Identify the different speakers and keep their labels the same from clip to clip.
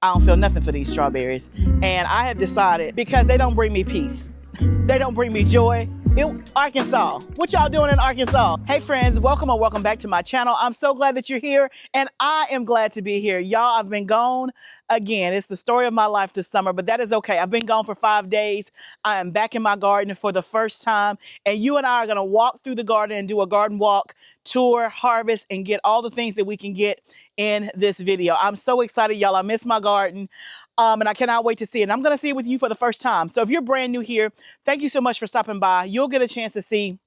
Speaker 1: I don't feel nothing for these strawberries. And I have decided, because they don't bring me peace, they don't bring me joy. Arkansas. What y'all doing in Arkansas? Hey friends, welcome or welcome back to my channel. I'm so glad that you're here, and I am glad to be here. Y'all, I've been gone again. It's the story of my life this summer, but that is okay. I've been gone for 5 days. I am back in my garden for the first time, and you and I are gonna walk through the garden and do a garden walk, tour, harvest, and get all the things that we can get in this video. I'm so excited, y'all. I miss my garden. And I cannot wait to see it. And I'm going to see it with you for the first time. So if you're brand new here, thank you so much for stopping by. You'll get a chance to see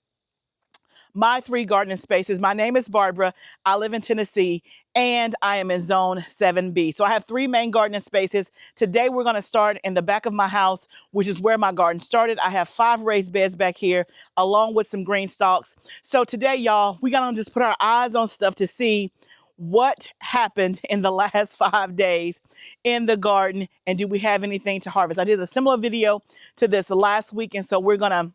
Speaker 1: my 3 gardening spaces. My name is Barbara. I live in Tennessee, and I am in Zone 7B. So I have 3 main gardening spaces. Today, we're going to start in the back of my house, which is where my garden started. I have 5 raised beds back here, along with some green stalks. So today, y'all, we're going to just put our eyes on stuff to see what happened in the last 5 days in the garden, and do we have anything to harvest? I did a similar video to this last week, and so we're gonna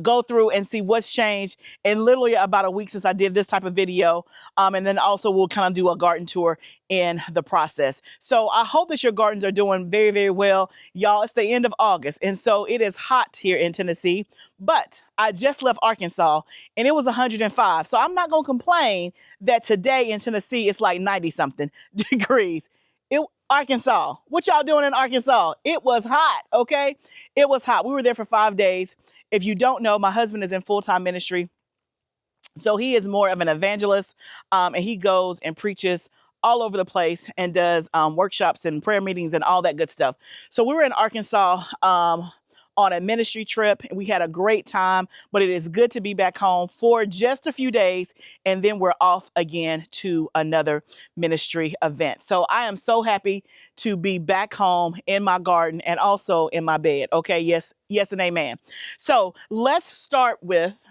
Speaker 1: go through and see what's changed in literally about a week since I did this type of video. And then also we'll kind of do a garden tour in the process. So I hope that your gardens are doing very, very well. Y'all, it's the end of August, and so it is hot here in Tennessee, but I just left Arkansas and it was 105. So I'm not going to complain that today in Tennessee it's like 90 something degrees. Arkansas, what y'all doing in Arkansas? It was hot, okay? It was hot. We were there for 5 days. If you don't know, my husband is in full-time ministry. So he is more of an evangelist, and he goes and preaches all over the place and does workshops and prayer meetings and all that good stuff. So we were in Arkansas on a ministry trip, and we had a great time, but it is good to be back home for just a few days, and then we're off again to another ministry event. So I am so happy to be back home in my garden and also in my bed. Okay, yes, and amen. So let's start with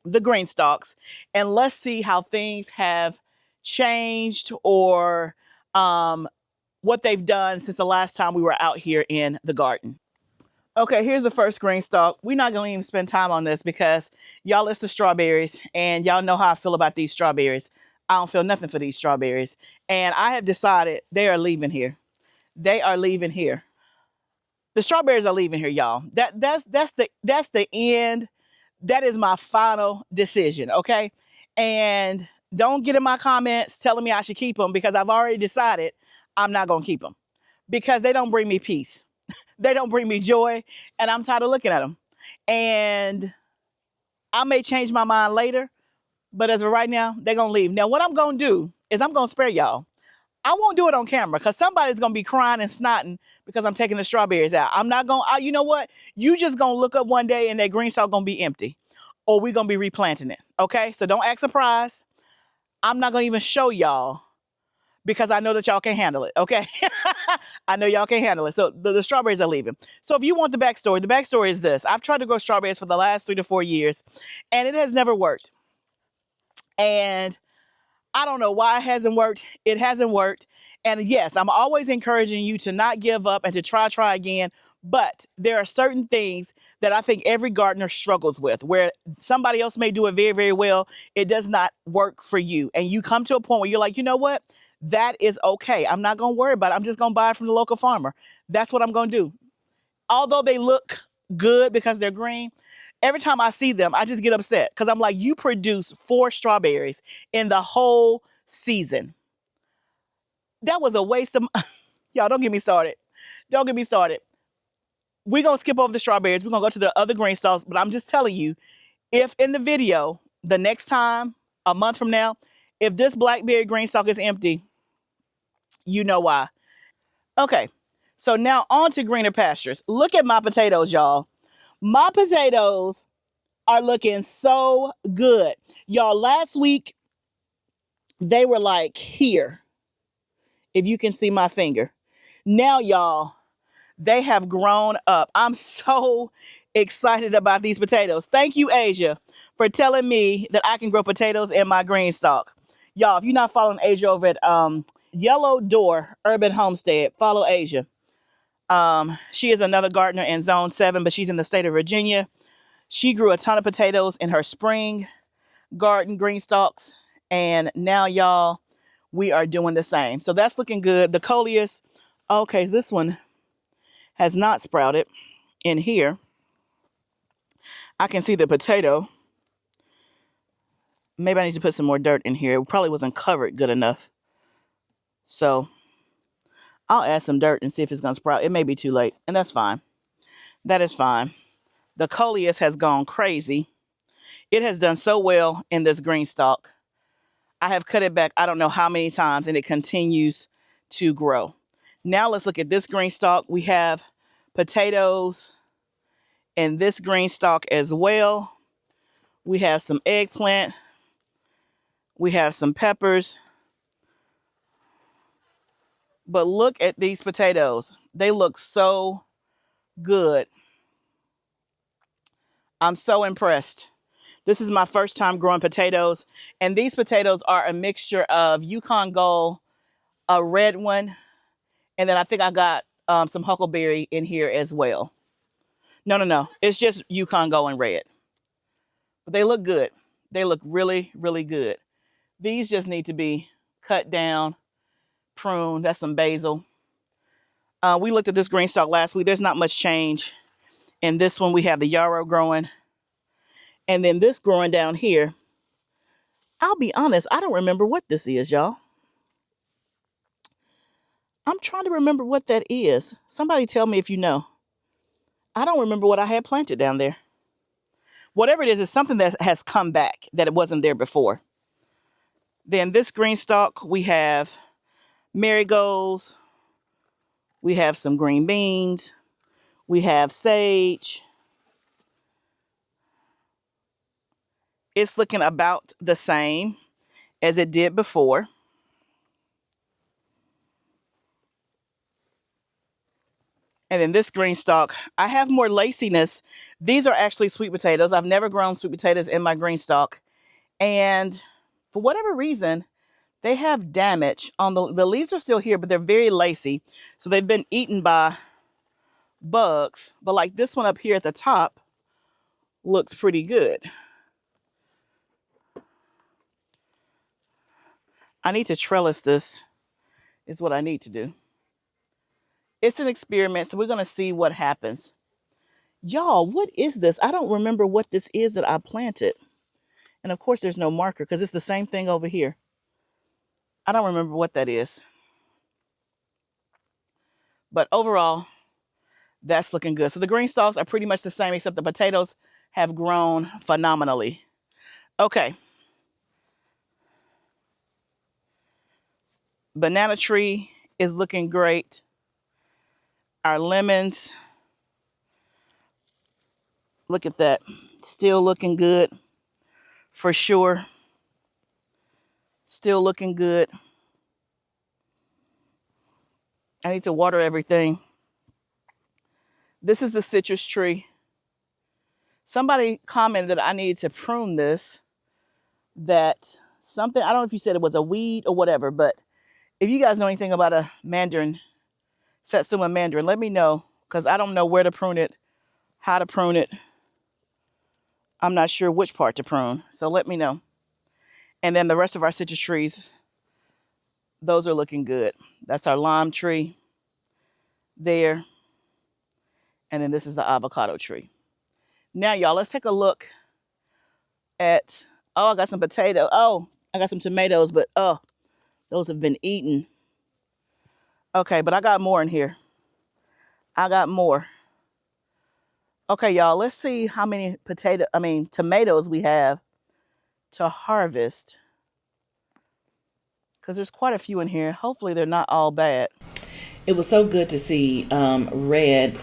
Speaker 1: the green stalks, and let's see how things have changed or what they've done since the last time we were out here in the garden. Okay, here's the first green stalk. We're not going to even spend time on this because y'all, it's the strawberries, and y'all know how I feel about these strawberries. I don't feel nothing for these strawberries, and I have decided they are leaving here. They are leaving here. The strawberries are leaving here, y'all. That's the end. That is my final decision, okay? And don't get in my comments telling me I should keep them, because I've already decided I'm not going to keep them because they don't bring me peace. They don't bring me joy, and I'm tired of looking at them. And I may change my mind later, but as of right now, they're going to leave. Now, what I'm going to do is I'm going to spare y'all. I won't do it on camera because somebody's going to be crying and snotting because I'm taking the strawberries out. I'm not going to, you know what? You just going to look up one day and that green stalk going to be empty, or we're going to be replanting it. Okay? So don't act surprised. I'm not going to even show y'all because I know that y'all can't handle it, okay? I know y'all can't handle it. So the strawberries are leaving. So if you want the backstory is this. I've tried to grow strawberries for the last 3 to 4 years, and it has never worked. And I don't know why it hasn't worked. It hasn't worked. And yes, I'm always encouraging you to not give up and to try again. But there are certain things that I think every gardener struggles with, where somebody else may do it very, very well. It does not work for you. And you come to a point where you're like, you know what? That is okay. I'm not going to worry about it. I'm just going to buy it from the local farmer. That's what I'm going to do. Although they look good because they're green, every time I see them, I just get upset because I'm like, you produce 4 strawberries in the whole season. That was a waste of y'all, don't get me started. Don't get me started. We're going to skip over the strawberries. We're going to go to the other green stalks, but I'm just telling you, if in the video, the next time, a month from now, if this blackberry green stalk is empty, you know why. Okay, so now on to greener pastures. Look at my potatoes, y'all. My potatoes are looking so good. Y'all, last week, they were like here, if you can see my finger. Now, y'all, they have grown up. I'm so excited about these potatoes. Thank you, Asia, for telling me that I can grow potatoes in my green stalk. Y'all, if you're not following Asia over at Yellow Door Urban Homestead, follow Asia. She is another gardener in Zone 7, but she's in the state of Virginia. She grew a ton of potatoes in her spring garden green stalks. And now, y'all, we are doing the same. So that's looking good. The coleus, okay, this one has not sprouted in here. I can see the potato. Maybe I need to put some more dirt in here. It probably wasn't covered good enough. So I'll add some dirt and see if it's going to sprout. It may be too late, and that's fine. That is fine. The coleus has gone crazy. It has done so well in this green stalk. I have cut it back I don't know how many times, and it continues to grow. Now let's look at this green stalk. We have potatoes in this green stalk as well. We have some eggplant. We have some peppers. But look at these potatoes. They look so good. I'm so impressed. This is my first time growing potatoes. And these potatoes are a mixture of Yukon Gold, a red one, and then I think I got some huckleberry in here as well. No. It's just Yukon Gold and red. But they look good. They look really, really good. These just need to be cut down, pruned. That's some basil. We looked at this green stalk last week. There's not much change. In this one, we have the yarrow growing. And then this growing down here. I'll be honest, I don't remember what this is, y'all. I'm trying to remember what that is. Somebody tell me if you know. I don't remember what I had planted down there. Whatever it is, it's something that has come back, that it wasn't there before. Then this green stalk, we have marigolds. We have some green beans. We have sage. It's looking about the same as it did before. And then this green stalk, I have more laciness. These are actually sweet potatoes. I've never grown sweet potatoes in my green stalk. And for whatever reason, they have damage on the leaves are still here, but they're very lacy. So they've been eaten by bugs. But like this one up here at the top looks pretty good. I need to trellis this is what I need to do. It's an experiment, so we're going to see what happens. Y'all, what is this? I don't remember what this is that I planted. And of course, there's no marker because it's the same thing over here. I don't remember what that is. But overall, that's looking good. So the green stalks are pretty much the same, except the potatoes have grown phenomenally. Okay. Banana tree is looking great. Our lemons, look at that, still looking good for sure. Still looking good. I need to water everything. This is the citrus tree. Somebody commented that I needed to prune this. That something, I don't know if you said it was a weed or whatever, but if you guys know anything about a mandarin, Satsuma mandarin, let me know, because I don't know where to prune it, how to prune it. I'm not sure which part to prune, so let me know. And then the rest of our citrus trees, those are looking good. That's our lime tree there. And then this is the avocado tree. Now, y'all, let's take a look at, oh, I got some potato. Oh, I got some tomatoes, but oh, those have been eaten. Okay, but I got more in here. I got more. Okay, y'all, let's see how many tomatoes we have to harvest. Because there's quite a few in here. Hopefully they're not all bad. It was so good to see red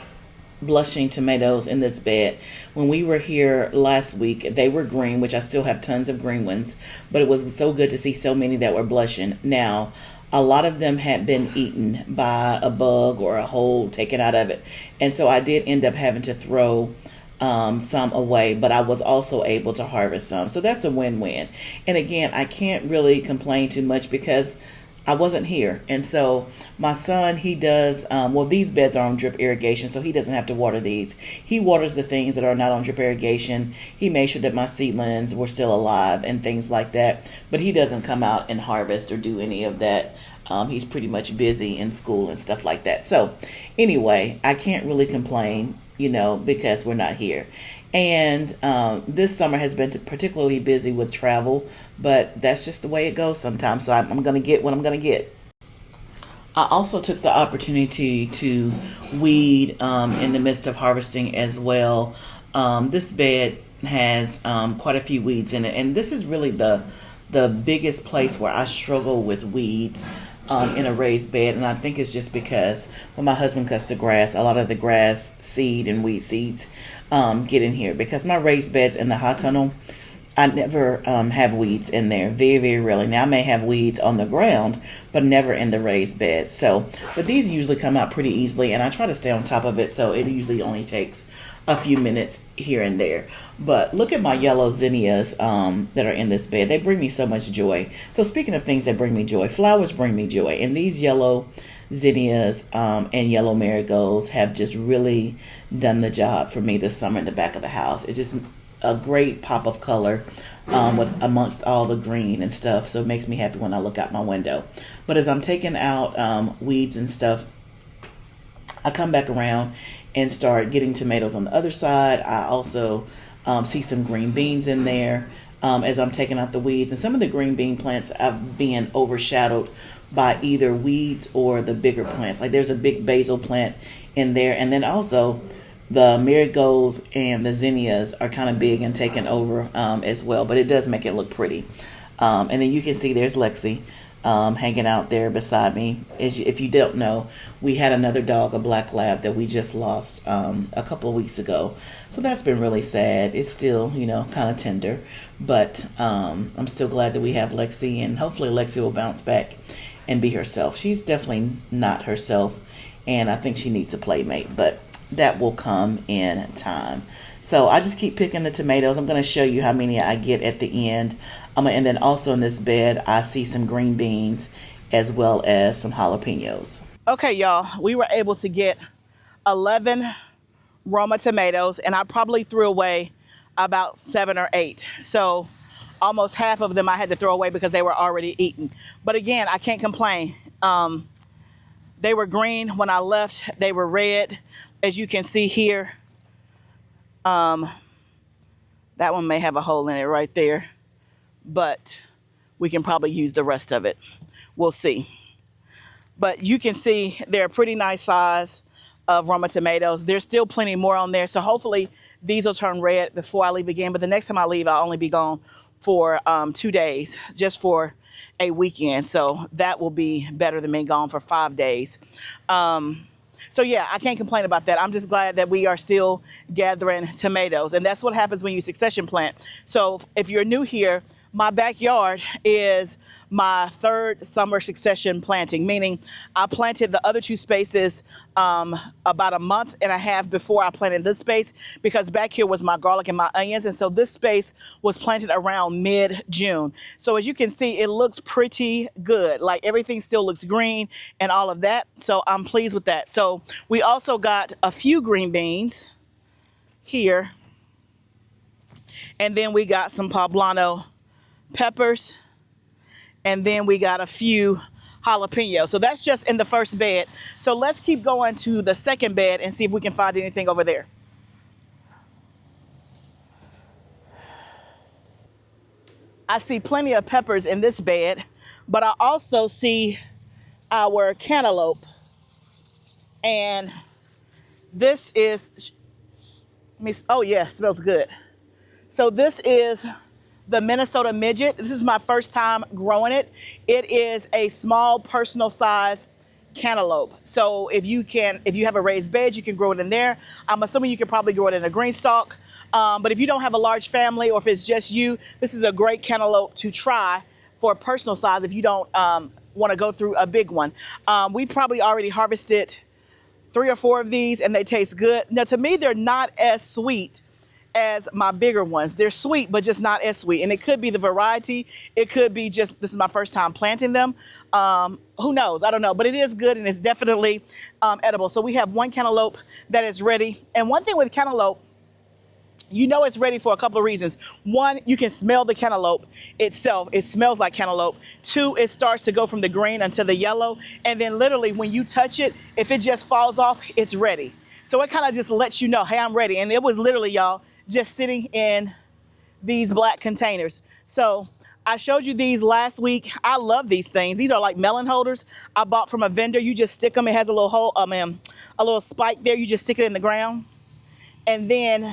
Speaker 1: blushing tomatoes in this bed. When we were here last week, they were green, which I still have tons of green ones. But it was so good to see so many that were blushing. Now, a lot of them had been eaten by a bug or a hole taken out of it. And so I did end up having to throw some away, but I was also able to harvest some. So that's a win-win. And again, I can't really complain too much because I wasn't here. And so my son, he does, well, these beds are on drip irrigation, so he doesn't have to water these. He waters the things that are not on drip irrigation. He made sure that my seedlings were still alive and things like that. But he doesn't come out and harvest or do any of that. He's pretty much busy in school and stuff like that. So anyway, I can't really complain, because we're not here. And this summer has been particularly busy with travel, but that's just the way it goes sometimes. So I'm going to get what I'm going to get. I also took the opportunity to weed in the midst of harvesting as well. This bed has quite a few weeds in it, and this is really the biggest place where I struggle with weeds in a raised bed. And I think it's just because when my husband cuts the grass, a lot of the grass seed and weed seeds get in here. Because my raised beds in the hot tunnel, I never have weeds in there. Very, very rarely. Now I may have weeds on the ground, but never in the raised beds. So, but these usually come out pretty easily, and I try to stay on top of it, so it usually only takes a few minutes here and there. But look at my yellow zinnias that are in this bed. They bring me so much joy. So speaking of things that bring me joy, flowers bring me joy. And these yellow zinnias and yellow marigolds have just really done the job for me this summer in the back of the house. It's just a great pop of color with amongst all the green and stuff. So it makes me happy when I look out my window. But as I'm taking out weeds and stuff, I come back around and start getting tomatoes on the other side. I also see some green beans in there as I'm taking out the weeds. And some of the green bean plants have been overshadowed by either weeds or the bigger plants. Like there's a big basil plant in there. And then also the marigolds and the zinnias are kind of big and taken over as well. But it does make it look pretty. And then you can see there's Lexi hanging out there beside me. If you don't know, we had another dog, a black lab, that we just lost a couple of weeks ago. So that's been really sad. It's still, kind of tender. But I'm still glad that we have Lexi, and hopefully Lexi will bounce back and be herself. She's definitely not herself, and I think she needs a playmate, but that will come in time. So I just keep picking the tomatoes. I'm going to show you how many I get at the end. And then also in this bed, I see some green beans as well as some jalapenos. Okay, y'all, we were able to get 11 Roma tomatoes, and I probably threw away about 7 or 8. So almost half of them I had to throw away because they were already eaten. But again, I can't complain. They were green when I left. They were red, as you can see here. That one may have a hole in it right there, but we can probably use the rest of it. We'll see. But you can see they're a pretty nice size of Roma tomatoes. There's still plenty more on there, so hopefully these will turn red before I leave again. But the next time I leave, I'll only be gone for 2 days, just for a weekend. So that will be better than being gone for 5 days. So yeah, I can't complain about that. I'm just glad that we are still gathering tomatoes. And that's what happens when you succession plant. So if you're new here, my backyard is my 3rd summer succession planting, meaning I planted the other 2 spaces about a month and a half before I planted this space, because back here was my garlic and my onions. And so this space was planted around mid-June. So as you can see, it looks pretty good. Like everything still looks green and all of that. So I'm pleased with that. So we also got a few green beans here. And then we got some poblano peppers, and then we got a few jalapenos. So that's just in the first bed. So let's keep going to the second bed and see if we can find anything over there. I see plenty of peppers in this bed, but I also see our cantaloupe, and this is, oh yeah, smells good. So this is the Minnesota midget. This is my first time growing it. It is a small personal size cantaloupe. So if you have a raised bed, you can grow it in there. I'm assuming you can probably grow it in a green stalk. But if you don't have a large family, or if it's just you, this is a great cantaloupe to try for a personal size if you don't want to go through a big one. We've probably already harvested 3 or 4 of these, and they taste good. Now, to me, they're not as sweet as my bigger ones. They're sweet, but just not as sweet. And it could be the variety. It could be just, this is my first time planting them. Who knows? I don't know, but it is good and it's definitely edible. So we have one cantaloupe that is ready. And one thing with cantaloupe, you know it's ready for a couple of reasons. One, you can smell the cantaloupe itself. It smells like cantaloupe. Two, it starts to go from the green unto the yellow. And then literally when you touch it, if it just falls off, it's ready. So it kind of just lets you know, hey, I'm ready. And it was literally, y'all, just sitting in these black containers. So I showed you these last week. I love these things. These are like melon holders I bought from a vendor. You just stick them. It has a little hole, a little spike there. You just stick it in the ground. And then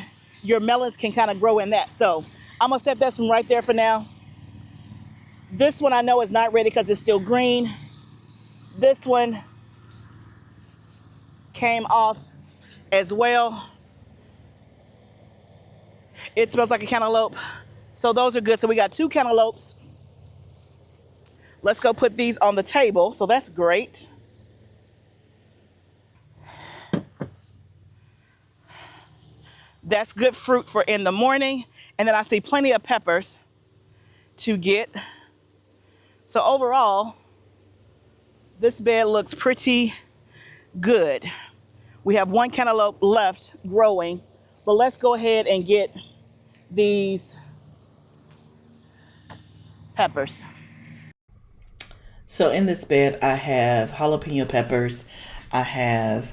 Speaker 1: your melons can kind of grow in that. So I'm gonna set this one right there for now. This one I know is not ready because it's still green. This one came off as well. It smells like a cantaloupe. So those are good. So we got 2 cantaloupes. Let's go put these on the table. So that's great. That's good fruit for in the morning. And then I see plenty of peppers to get. So overall, this bed looks pretty good. We have 1 cantaloupe left growing, but let's go ahead and get these peppers. So in this bed, I have jalapeno peppers. I have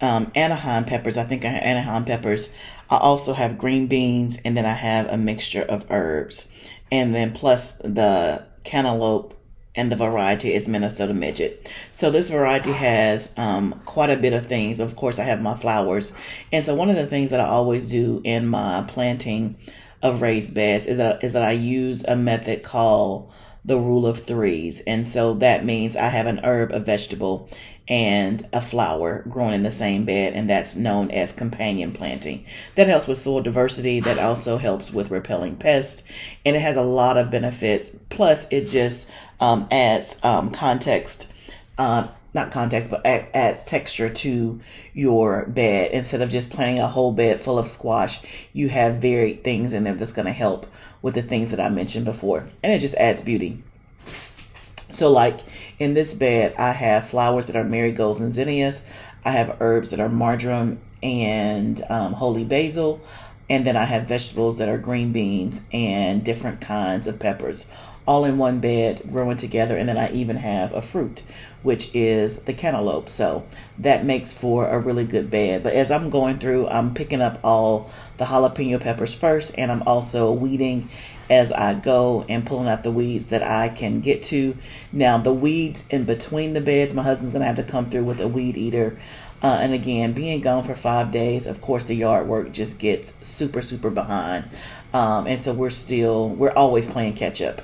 Speaker 1: Anaheim peppers. I think I have Anaheim peppers. I also have green beans, and then I have a mixture of herbs. And then plus the cantaloupe and the variety is Minnesota Midget. So this variety has quite a bit of things. Of course, I have my flowers. And so one of the things that I always do in my planting of raised beds is that I use a method called the rule of 3s. And so that means I have an herb, a vegetable, and a flower growing in the same bed, and that's known as companion planting. That helps with soil diversity. That also helps with repelling pests, and it has a lot of benefits. Plus, it just adds context, not context, but adds texture to your bed. Instead of just planting a whole bed full of squash, you have varied things in there that's going to help with the things that I mentioned before, and it just adds beauty. So like in this bed, I have flowers that are marigolds and zinnias. I have herbs that are marjoram and holy basil. And then I have vegetables that are green beans and different kinds of peppers, all in one bed growing together. And then I even have a fruit, which is the cantaloupe. So that makes for a really good bed. But as I'm going through, I'm picking up all the jalapeno peppers first, and I'm also weeding as I go and pulling out the weeds that I can get to. Now the weeds in between the beds, my husband's gonna have to come through with a weed eater. And again, being gone for 5 days, of course the yard work just gets super behind. And so we're always playing catch up.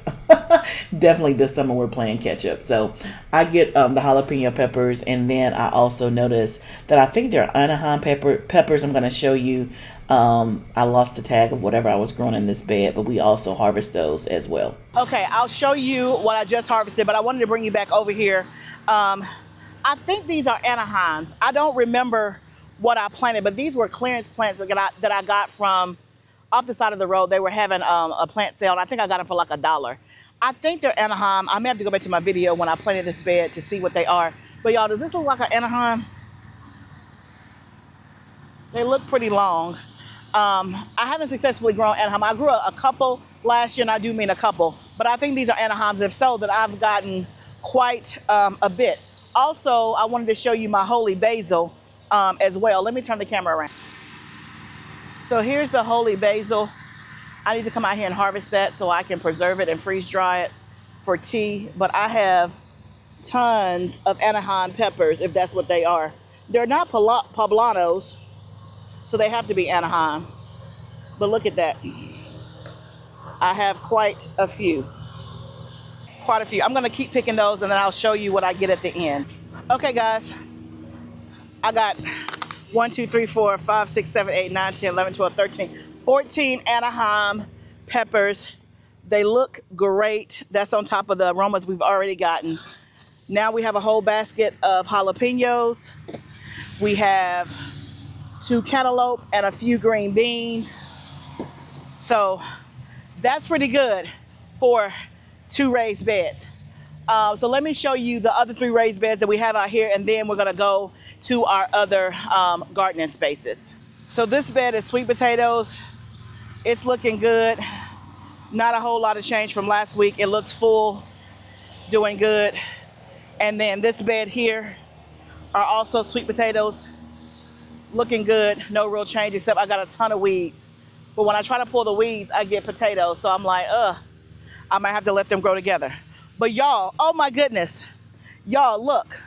Speaker 1: Definitely this summer we're playing catch up. So I get the jalapeno peppers, and then I also notice that I think they're Anaheim peppers. I'm going to show you. I lost the tag of whatever I was growing in this bed, but we also harvest those as well. Okay, I'll show you what I just harvested, but I wanted to bring you back over here. I think these are Anaheims. I don't remember what I planted, but these were clearance plants that I got from off the side of the road. They were having a plant sale, and I think I got them for like $1. I think they're Anaheim. I may have to go back to my video when I planted this bed to see what they are. But y'all, does this look like an Anaheim? They look pretty long. I haven't successfully grown Anaheim. I grew a couple last year, and I do mean a couple. But I think these are Anaheims. If so, that I've gotten quite a bit. Also, I wanted to show you my holy basil as well. Let me turn the camera around. So here's the holy basil. I need to come out here and harvest that so I can preserve it and freeze dry it for tea. But I have tons of Anaheim peppers, if that's what they are. They're not poblanos, so they have to be Anaheim. But look at that. I have quite a few. I'm gonna keep picking those, and then I'll show you what I get at the end. Okay guys, I got 1, 2, 3, 4, 5, 6, 7, 8, 9, 10, 11, 12, 13, 14 Anaheim peppers. They look great. That's on top of the aromas we've already gotten. Now we have a whole basket of jalapenos. We have 2 cantaloupe and a few green beans. So that's pretty good for 2 raised beds. So let me show you the other 3 raised beds that we have out here, and then we're gonna go to our other gardening spaces. So this bed is sweet potatoes. It's looking good. Not a whole lot of change from last week. It looks full, doing good. And then this bed here are also sweet potatoes, looking good. No real change, except I got a ton of weeds. But when I try to pull the weeds, I get potatoes. So I'm like, I might have to let them grow together. But y'all, oh my goodness. Y'all, look.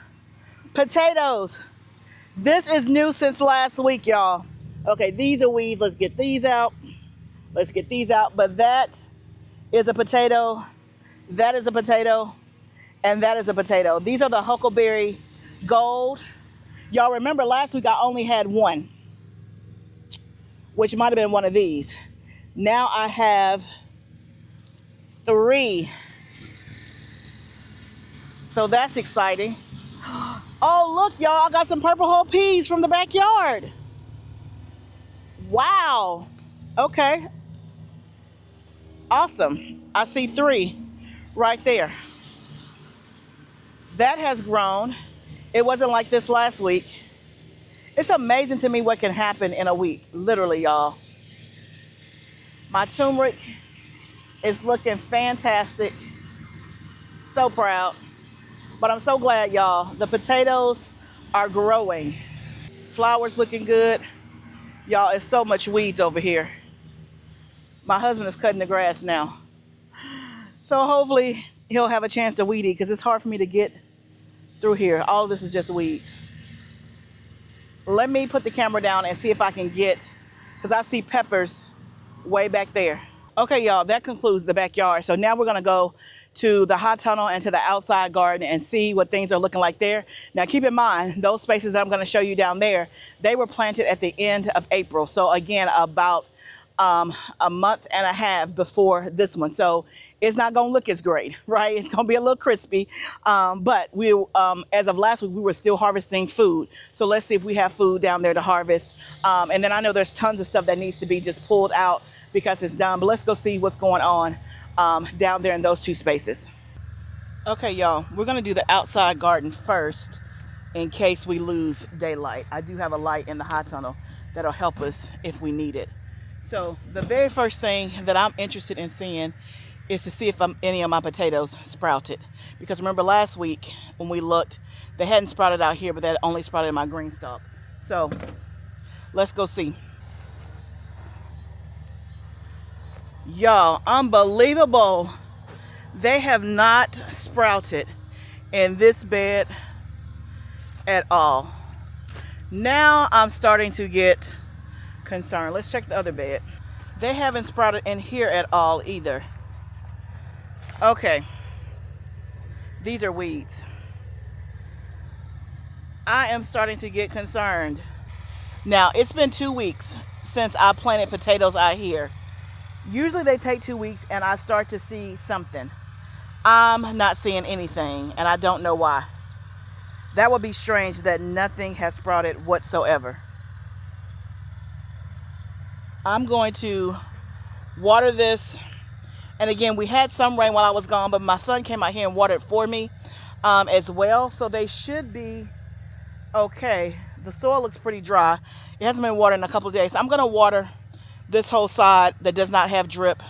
Speaker 1: Potatoes. This is new since last week, y'all. Okay, these are weeds. Let's get these out. Let's get these out. But that is a potato. That is a potato. And that is a potato. These are the Huckleberry Gold. Y'all remember last week I only had 1, which might have been one of these. Now I have 3. So that's exciting. Oh, look, y'all, I got some purple whole peas from the backyard. Wow. Okay. Awesome. I see 3 right there. That has grown. It wasn't like this last week. It's amazing to me what can happen in a week, literally, y'all. My turmeric is looking fantastic. So proud. But I'm so glad, y'all. The potatoes are growing. Flowers looking good. Y'all, it's so much weeds over here. My husband is cutting the grass now. So hopefully he'll have a chance to weed eat, because it's hard for me to get through here. All of this is just weeds. Let me put the camera down and see if I can get, because I see peppers way back there. Okay, y'all, that concludes the backyard. So now we're gonna go to the hot tunnel and to the outside garden and see what things are looking like there. Now keep in mind, those spaces that I'm gonna show you down there, they were planted at the end of April. So again, about a month and a half before this one. So it's not gonna look as great, right? It's gonna be a little crispy. But we, as of last week, we were still harvesting food. So let's see if we have food down there to harvest. And then I know there's tons of stuff that needs to be just pulled out because it's done. But let's go see what's going on down there in those 2 spaces. Okay, y'all, we're gonna do the outside garden first in case we lose daylight. I do have a light in the hot tunnel that'll help us if we need it. So the very first thing that I'm interested in seeing is to see if any of my potatoes sprouted. Because remember last week when we looked, they hadn't sprouted out here, but they had only sprouted in my green stalk. So let's go see. Y'all, unbelievable. They have not sprouted in this bed at all. Now I'm starting to get concerned. Let's check the other bed. They haven't sprouted in here at all either. Okay, these are weeds. I am starting to get concerned. Now, it's been 2 weeks since I planted potatoes out here. Usually they take 2 weeks and I start to see something. I'm not seeing anything and I don't know why. That would be strange that nothing has sprouted whatsoever. I'm going to water this. And again, we had some rain while I was gone, but my son came out here and watered for me as well. So they should be okay. The soil looks pretty dry. It hasn't been watered in a couple of days. So I'm going to water this whole side that does not have drip.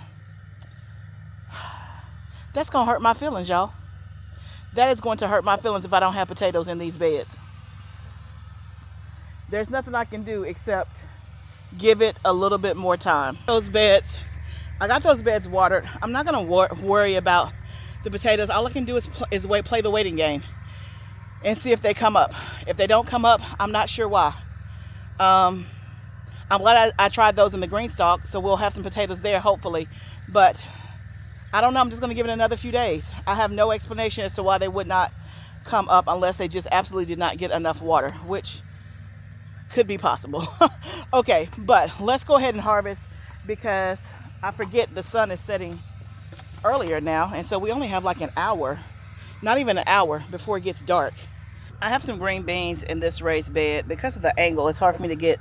Speaker 1: That's going to hurt my feelings, y'all. That is going to hurt my feelings if I don't have potatoes in these beds. There's nothing I can do except give it a little bit more time. Those beds, I got those beds watered. I'm not going to worry about the potatoes. All I can do is play the waiting game and see if they come up. If they don't come up, I'm not sure why. I'm glad I tried those in the green stalk, so we'll have some potatoes there hopefully. But I don't know, I'm just going to give it another few days. I have no explanation as to why they would not come up unless they just absolutely did not get enough water, which could be possible. Okay, but let's go ahead and harvest because I forget the sun is setting earlier now, and so we only have like an hour, not even an hour before it gets dark. I have some green beans in this raised bed. Because of the angle, it's hard for me to get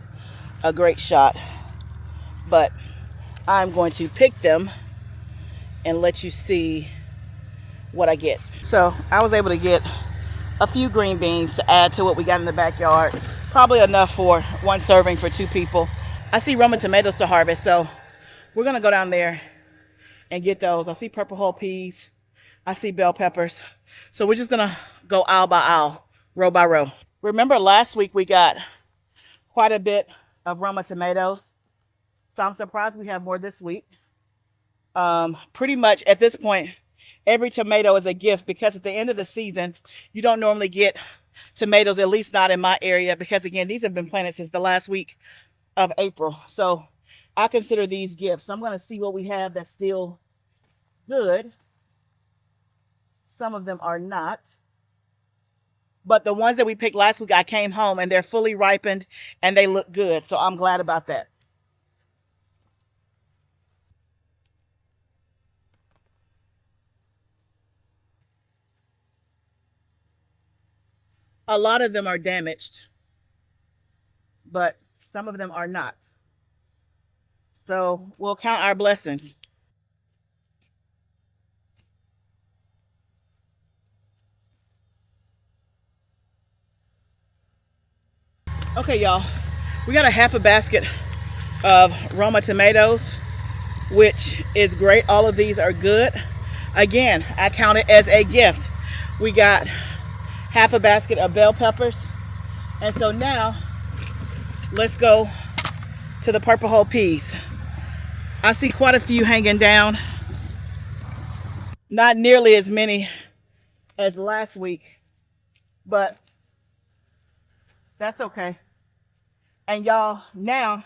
Speaker 1: a great shot, but I'm going to pick them and let you see what I get. So I was able to get a few green beans to add to what we got in the backyard. Probably enough for one serving for 2 people. I see Roma tomatoes to harvest, so we're gonna go down there and get those. I see purple hull peas. I see bell peppers. So we're just gonna go aisle by aisle, row by row. Remember last week we got quite a bit of Roma tomatoes. So I'm surprised we have more this week. Pretty much at this point, every tomato is a gift because at the end of the season, you don't normally get tomatoes, at least not in my area, because again, these have been planted since the last week of April. So I consider these gifts. So I'm going to see what we have that's still good. Some of them are not. But the ones that we picked last week, I came home and they're fully ripened and they look good. So I'm glad about that. A lot of them are damaged, but some of them are not. So we'll count our blessings. Okay, y'all, we got a half a basket of Roma tomatoes, which is great. All of these are good. Again, I count it as a gift. We got half a basket of bell peppers. And so now let's go to the purple hull peas. I see quite a few hanging down. Not nearly as many as last week, but that's okay. And y'all, now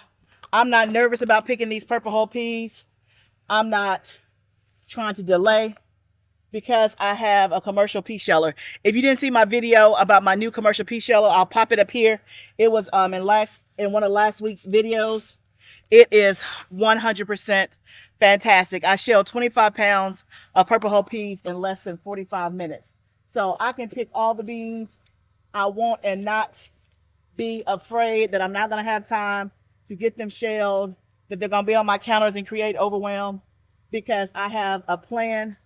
Speaker 1: I'm not nervous about picking these purple hull peas. I'm not trying to delay because I have a commercial pea sheller. If you didn't see my video about my new commercial pea sheller, I'll pop it up here. It was in one of last week's videos. It is 100% fantastic. I shelled 25 pounds of purple hull peas in less than 45 minutes. So I can pick all the beans I want and not be afraid that I'm not going to have time to get them shelled, that they're going to be on my counters and create overwhelm, because I have a plan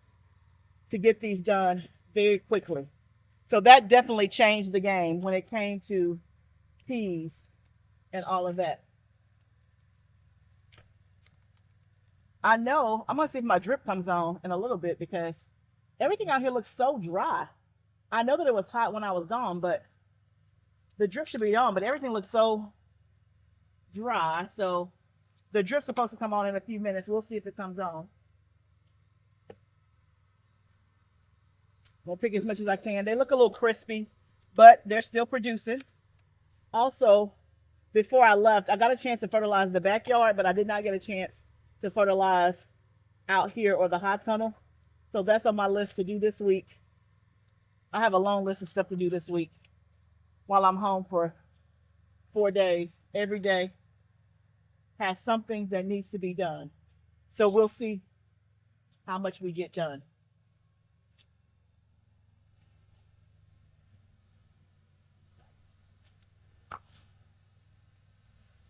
Speaker 1: to get these done very quickly. So that definitely changed the game when it came to peas and all of that. I know, I'm gonna see if my drip comes on in a little bit because everything out here looks so dry. I know that it was hot when I was gone, but the drip should be on, but everything looks so dry. So the drip's supposed to come on in a few minutes. We'll see if it comes on. I'll pick as much as I can. They look a little crispy, but they're still producing. Also, before I left, I got a chance to fertilize the backyard, but I did not get a chance to fertilize out here or the high tunnel. So that's on my list to do this week. I have a long list of stuff to do this week while I'm home for 4 days. Every day has something that needs to be done. So we'll see how much we get done.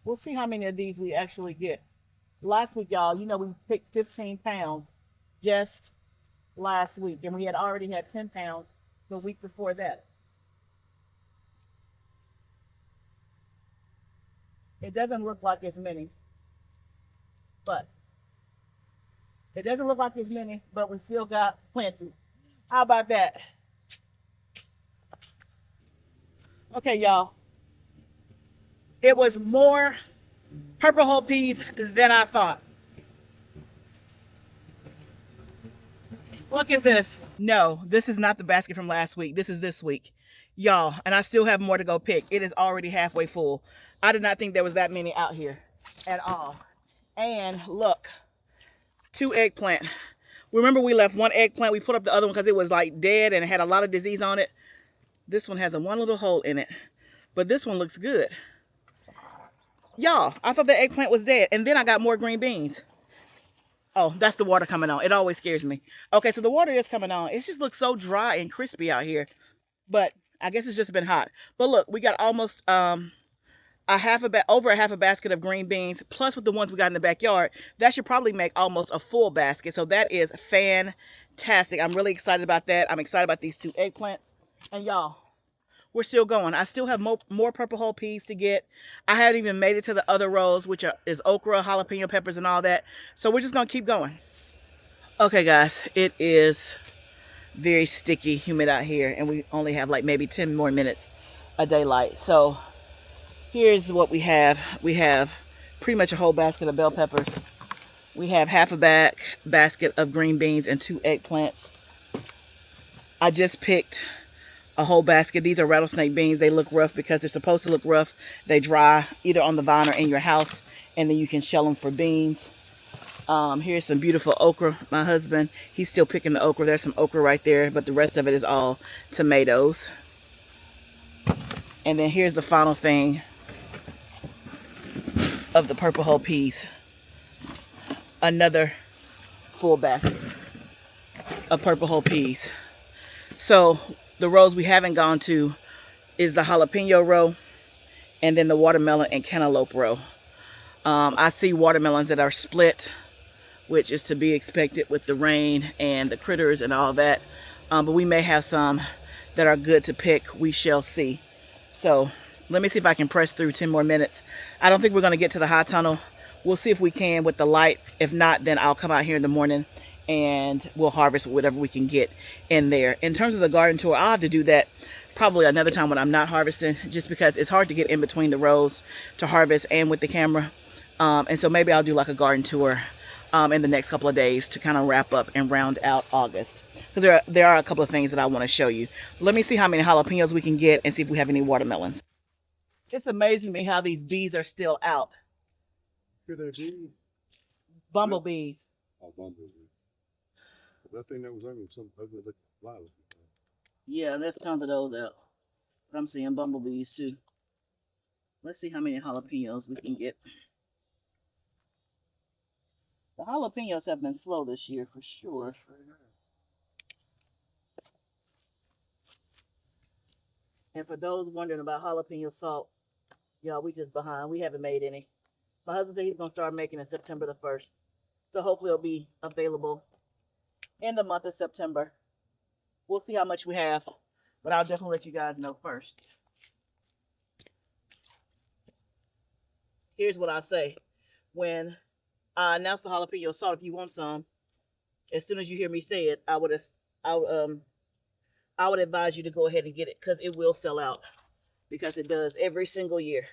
Speaker 1: We'll see how many of these we actually get. Last week, y'all, you know, we picked 15 pounds just last week, and we had already had 10 pounds the week before that. It doesn't look like as many, but we still got plenty. How about that? Okay, y'all. It was more purple hull peas than I thought. Look at this. No, this is not the basket from last week. This is this week. Y'all, and I still have more to go pick. It is already halfway full. I did not think there was that many out here at all. And look, 2 eggplant. Remember we left 1 eggplant. We put up the other one because it was like dead and it had a lot of disease on it. This one has one little hole in it, but this one looks good. Y'all, I thought the eggplant was dead. And then I got more green beans. Oh, that's the water coming on. It always scares me. Okay, so the water is coming on. It just looks so dry and crispy out here. But I guess it's just been hot. But look, we got almost a over a half a basket of green beans, plus with the ones we got in the backyard, that should probably make almost a full basket. So that is fantastic. I'm really excited about that. I'm excited about these 2 eggplants. And y'all, we're still going. I still have more purple whole peas to get. I haven't even made it to the other rows, which is okra, jalapeno peppers, and all that. So we're just gonna keep going. Okay, guys, it is very sticky, humid out here, and we only have like maybe 10 more minutes of daylight. So here's what we have. We have pretty much a whole basket of bell peppers. We have half a basket of green beans and 2 eggplants. I just picked a whole basket. These are rattlesnake beans. They look rough because they're supposed to look rough. They dry either on the vine or in your house, and then you can shell them for beans. Here's some beautiful okra. My husband, he's still picking the okra. There's some okra right there, but the rest of it is all tomatoes. And then here's the final thing of the purple whole peas. Another full basket of purple whole peas. So the rows we haven't gone to is the jalapeno row, and then the watermelon and cantaloupe row. I see watermelons that are split, which is to be expected with the rain and the critters and all that. But we may have some that are good to pick. We shall see. So let me see if I can press through 10 more minutes. I don't think we're going to get to the high tunnel. We'll see if we can with the light. If not, then I'll come out here in the morning and we'll harvest whatever we can get in there. In terms of the garden tour, I'll have to do that probably another time when I'm not harvesting, just because it's hard to get in between the rows to harvest and with the camera. And so maybe I'll do like a garden tour in the next couple of days to kind of wrap up and round out August. Because there are a couple of things that I want to show you. Let me see how many jalapenos we can get and see if we have any watermelons. It's amazing to me how these bees are still out. Bumblebees.
Speaker 2: Oh, bumblebees. That thing that was on some ugly looking flowers.
Speaker 1: Yeah, there's tons of those out. But I'm seeing bumblebees too. Let's see how many jalapenos we can get. The jalapenos have been slow this year for sure. And for those wondering about jalapeno salt, y'all, we just behind. We haven't made any. My husband said he's going to start making it September the 1st. So hopefully it'll be available in the month of September. We'll see how much we have, but I'll definitely let you guys know first. Here's what I'll say. When I announce the jalapeno salt, if you want some, as soon as you hear me say it, I would advise you to go ahead and get it, because it will sell out, because it does every single year.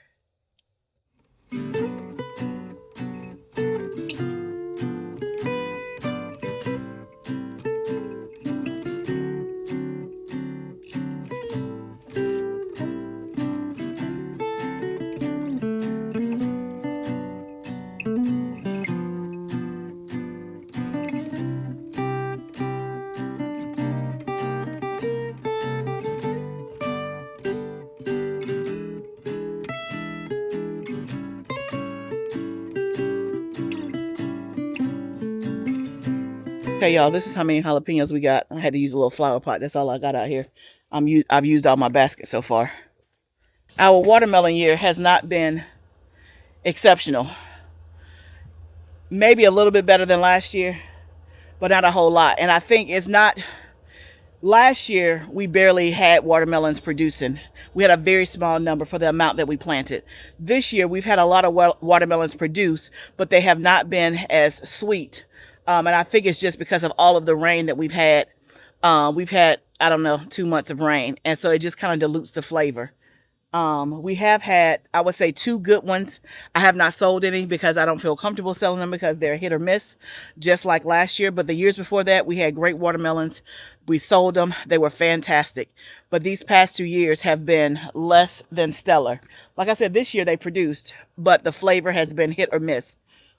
Speaker 1: Okay, y'all, this is how many jalapenos we got. I had to use a little flower pot. That's all I got out here. I've used all my baskets so far. Our watermelon year has not been exceptional. Maybe a little bit better than last year, but not a whole lot. And I think it's not... Last year, we barely had watermelons producing. We had a very small number for the amount that we planted. This year, we've had a lot of watermelons produce, but they have not been as sweet. And I think it's just because of all of the rain that we've had. We've had, I don't know, 2 months of rain. And so it just kind of dilutes the flavor. We have had, I would say, 2 good ones. I have not sold any because I don't feel comfortable selling them because they're hit or miss, just like last year. But the years before that, we had great watermelons. We sold them. They were fantastic. But these past 2 years have been less than stellar. Like I said, this year they produced, but the flavor has been hit or miss.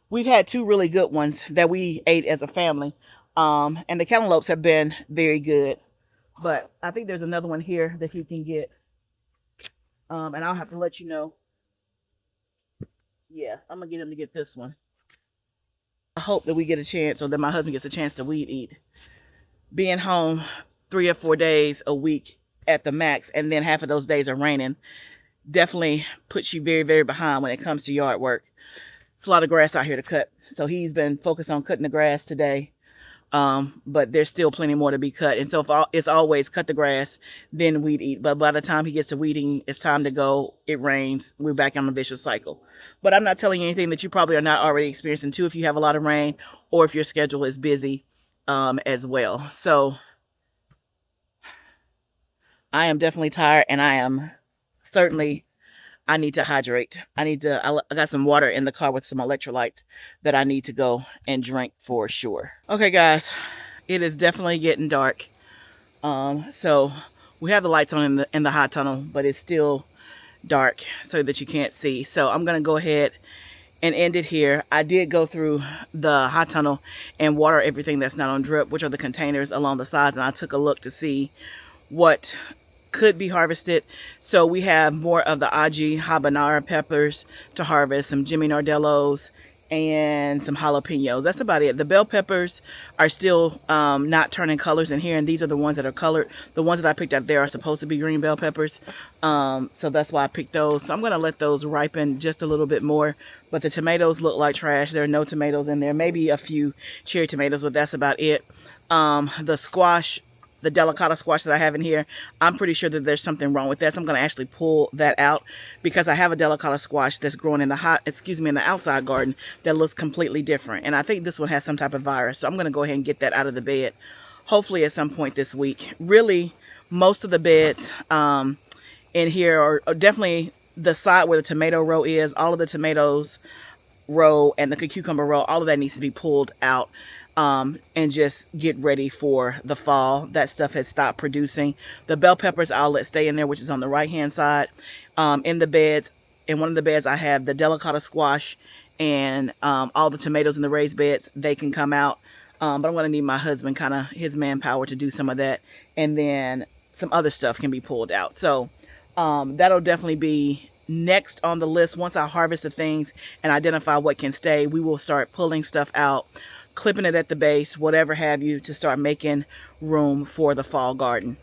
Speaker 1: We've had 2 really good ones that we ate as a family. And the cantaloupes have been very good. But I think there's another one here that you can get. And I'll have to let you know. Yeah, I'm going to get him to get this one. I hope that we get a chance, or that my husband gets a chance to weed eat. Being home 3 or 4 days a week at the max, and then half of those days are raining, definitely puts you very, very behind when it comes to yard work. It's a lot of grass out here to cut. So he's been focused on cutting the grass today. But there's still plenty more to be cut. And so it's always cut the grass, then weed eat. But by the time he gets to weeding, it's time to go. It rains. We're back on the vicious cycle. But I'm not telling you anything that you probably are not already experiencing too if you have a lot of rain or if your schedule is busy as well. So I am definitely tired, and I am certainly, I need to hydrate. I got some water in the car with some electrolytes that I need to go and drink for sure. Okay, guys, it is definitely getting dark. So we have the lights on in the high tunnel, but it's still dark so that you can't see. So I'm going to go ahead and end it here. I did go through the high tunnel and water everything that's not on drip, which are the containers along the sides. And I took a look to see what could be harvested. So we have more of the Aji habanero peppers to harvest, some Jimmy Nardellos, and some jalapenos. That's about it. The bell peppers are still not turning colors in here, and these are the ones that are colored. The ones that I picked out there are supposed to be green bell peppers, so that's why I picked those. So I'm going to let those ripen just a little bit more. But the tomatoes look like trash. There are no tomatoes in there, maybe a few cherry tomatoes, but that's about it. The squash, the delicata squash that I have in here, I'm pretty sure that there's something wrong with that. So I'm going to actually pull that out because I have a delicata squash that's growing in the outside garden that looks completely different. And I think this one has some type of virus. So I'm going to go ahead and get that out of the bed, hopefully at some point this week. Really, most of the beds in here are definitely the side where the tomato row is. All of the tomatoes row and the cucumber row, all of that needs to be pulled out. And just get ready for the fall. That stuff has stopped producing. The bell peppers I'll let stay in there, which is on the right hand side. In the beds, in one of the beds I have the delicata squash and all the tomatoes in the raised beds. They can come out, but I'm going to need my husband, kind of his manpower, to do some of that, and then some other stuff can be pulled out. So that'll definitely be next on the list. Once I harvest the things and identify what can stay, we will start pulling stuff out, clipping it at the base, whatever have you, to start making room for the fall garden.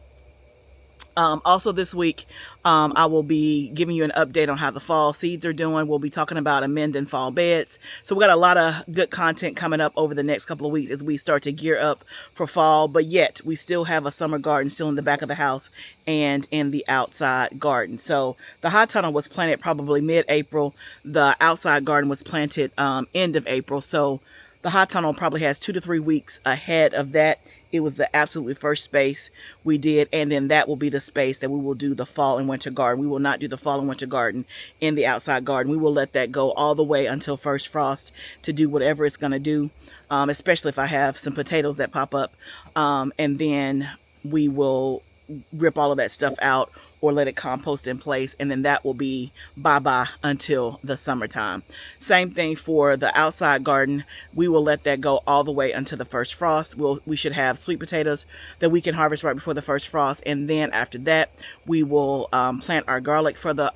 Speaker 1: Also this week, I will be giving you an update on how the fall seeds are doing. We'll be talking about amending fall beds. So we got a lot of good content coming up over the next couple of weeks as we start to gear up for fall. But yet we still have a summer garden still in the back of the house and in the outside garden. So the high tunnel was planted probably mid-April. The outside garden was planted end of April. So the high tunnel probably has 2 to 3 weeks ahead of that. It was the absolutely first space we did, and then that will be the space that we will do the fall and winter garden. We will not do the fall and winter garden in the outside garden. We will let that go all the way until first frost to do whatever it's going to do, especially if I have some potatoes that pop up, and then we will rip all of that stuff out or let it compost in place, and then that will be bye-bye until the summertime. Same thing for the outside garden. We will let that go all the way until the first frost. We should have sweet potatoes that we can harvest right before the first frost, and then after that we will plant our garlic for the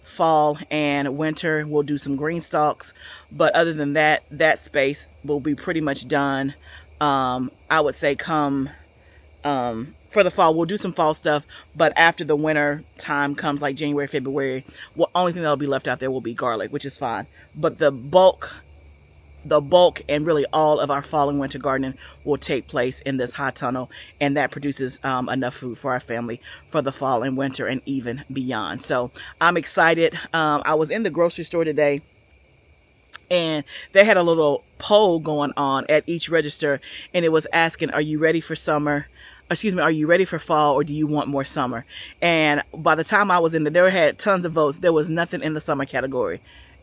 Speaker 1: fall and winter. We'll do some green stalks, but other than that, that space will be pretty much done. I would say come for the fall, we'll do some fall stuff, but after the winter time comes, like January, February, the only thing that'll be left out there will be garlic, which is fine. But the bulk and really all of our fall and winter gardening will take place in this high tunnel, and that produces enough food for our family for the fall and winter and even beyond. So I'm excited. I was in the grocery store today, and they had a little poll going on at each register, and it was asking, are you ready for summer? Excuse me, are you ready for fall, or do you want more summer? And by the time I was in there had tons of votes. There was nothing in the summer category.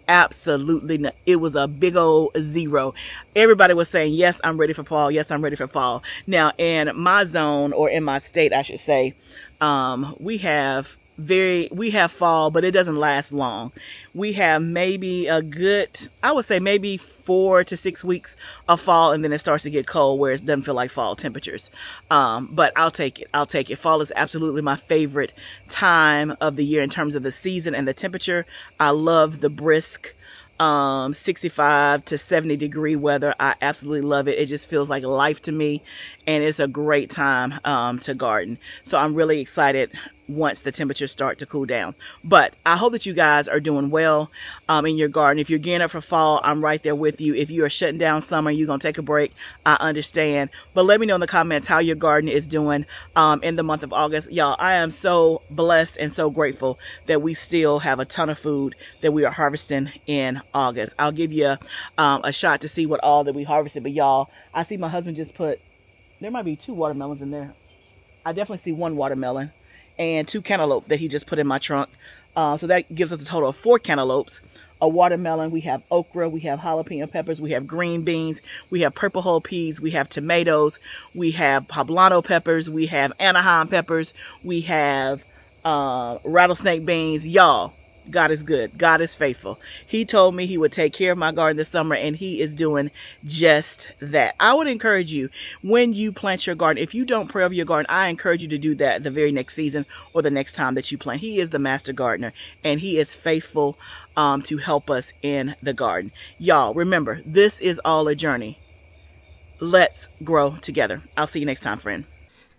Speaker 1: Absolutely not. It was a big old zero. Everybody was saying, yes, I'm ready for fall. Yes, I'm ready for fall. Now, in my zone, or in my state, I should say, we have fall, but it doesn't last long. We have maybe a good, I would say maybe 4 to 6 weeks of fall, and then it starts to get cold where it doesn't feel like fall temperatures. But I'll take it. Fall is absolutely my favorite time of the year in terms of the season and the temperature. I love the brisk 65 to 70 degree weather. I absolutely love it. It just feels like life to me, and it's a great time to garden. So I'm really excited once the temperatures start to cool down. But I hope that you guys are doing well in your garden. If you're gearing up for fall, I'm right there with you. If you are shutting down summer, you're going to take a break, I understand. But let me know in the comments how your garden is doing in the month of August. Y'all, I am so blessed and so grateful that we still have a ton of food that we are harvesting in August. I'll give you a shot to see what all that we harvested. But y'all, I see my husband just put, there might be 2 watermelons in there. I definitely see 1 watermelon and 2 cantaloupe that he just put in my trunk. So that gives us a total of 4 cantaloupes, a watermelon. We have okra, we have jalapeno peppers, we have green beans, we have purple whole peas, we have tomatoes, we have poblano peppers, we have Anaheim peppers, we have rattlesnake beans. Y'all, God is good. God is faithful. He told me he would take care of my garden this summer, and he is doing just that. I would encourage you, when you plant your garden, if you don't pray over your garden, I encourage you to do that the very next season or the next time that you plant. He is the master gardener, and he is faithful to help us in the garden. Y'all, remember, this is all a journey. Let's grow together. I'll see you next time, friend.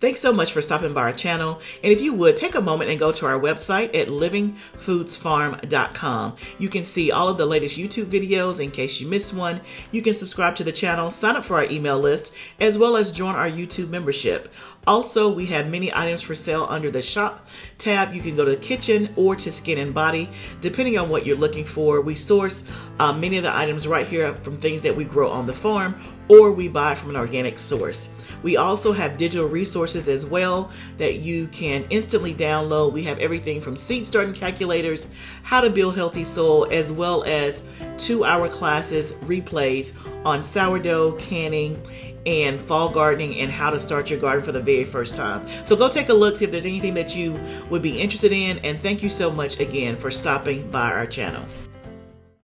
Speaker 1: Thanks so much for stopping by our channel. And if you would, take a moment and go to our website at livingfoodsfarm.com. You can see all of the latest YouTube videos in case you missed one. You can subscribe to the channel, sign up for our email list, as well as join our YouTube membership. Also, we have many items for sale under the shop tab. You can go to kitchen or to skin and body, depending on what you're looking for. We source many of the items right here from things that we grow on the farm, or we buy from an organic source. We also have digital resources as well that you can instantly download. We have everything from seed starting calculators, how to build healthy soil, as well as 2-hour classes, replays on sourdough, canning, and fall gardening, and how to start your garden for the very first time. So go take a look, see if there's anything that you would be interested in, and thank you so much again for stopping by our channel.